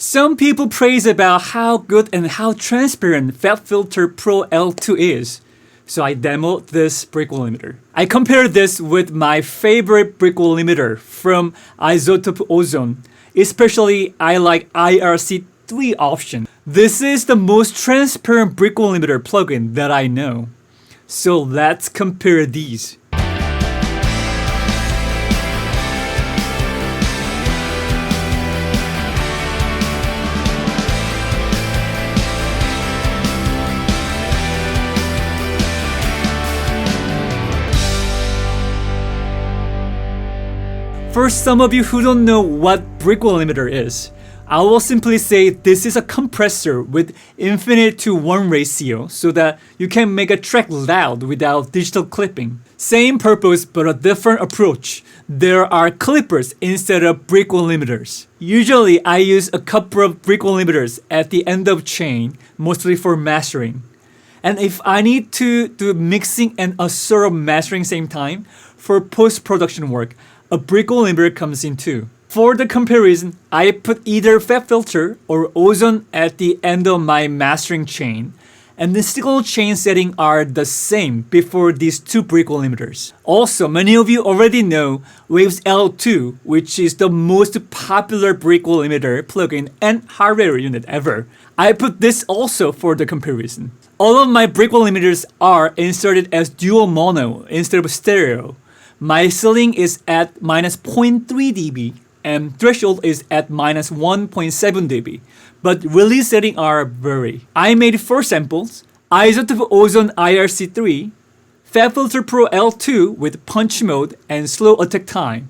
Some people praise about how good and how transparent Fabfilter Pro L2 is. So I demoed this Brickwall limiter. I compared this with my favorite Brickwall limiter from Izotope Ozone. Especially I like IRC III option. This is the most transparent Brickwall limiter plugin that I know. So let's compare these. For some of you who don't know what Brickwall limiter is, I will simply say this is a compressor with infinite to 1 ratio so that you can make a track loud without digital clipping. Same purpose but a different approach. There are clippers instead of Brickwall limiters. Usually I use a couple of Brickwall limiters at the end of chain, mostly for mastering. And if I need to do mixing and a sort of mastering same time, for post-production work, a Brickwall limiter comes in too. For the comparison, I put either Fabfilter or Ozone at the end of my mastering chain, and the signal chain setting are the same before these two Brickwall limiters. Also, many of you already know Waves L2, which is the most popular Brickwall limiter plugin and hardware unit ever. I put this also for the comparison. All of my Brickwall limiters are inserted as dual mono instead of stereo. My ceiling is at -0.3 dB and threshold is at -1.7 dB, but release settings are vary. I made 4 samples: Izotope Ozone IRC III, Fabfilter Pro L2 with punch mode and slow attack time,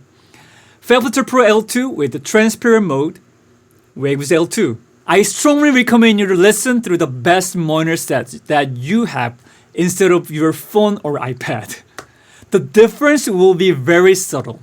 Fabfilter Pro L2 with the transparent mode, Waves L2. I strongly recommend you to listen through the best monitor sets that you have instead of your phone or iPad. The difference will be very subtle.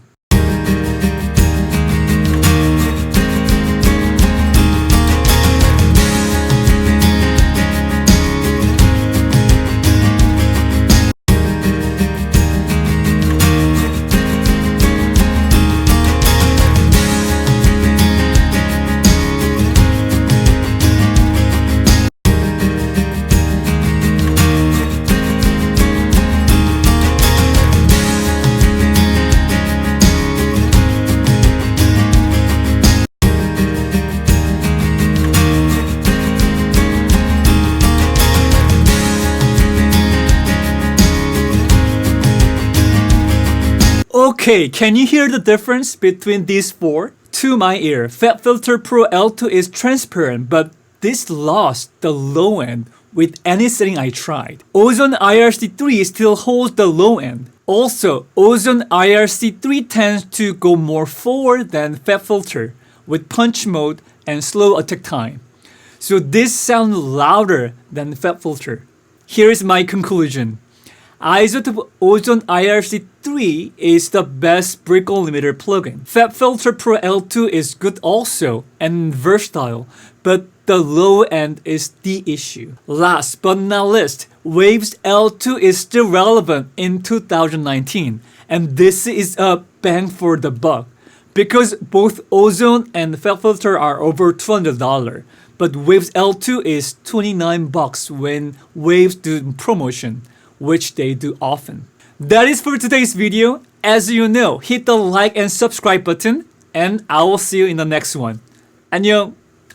Okay, can you hear the difference between these 4? To my ear, Fabfilter Pro L2 is transparent, but this lost the low end with any setting I tried. Ozone IRC III still holds the low end. Also, Ozone IRC III tends to go more forward than Fabfilter with punch mode and slow attack time. So this sounds louder than Fabfilter. Here is my conclusion. Izotope Ozone IRC III is the best Brickwall limiter plugin. Fabfilter Pro L2 is good also and versatile, but the low end is the issue. Last but not least, Waves L2 is still relevant in 2019, and this is a bang for the buck because both Ozone and Fabfilter are over $200, but Waves L2 is $29 when Waves do promotion, which they do often. That is for today's video. As you know, hit the like and subscribe button, and I will see you in the next one. 안녕!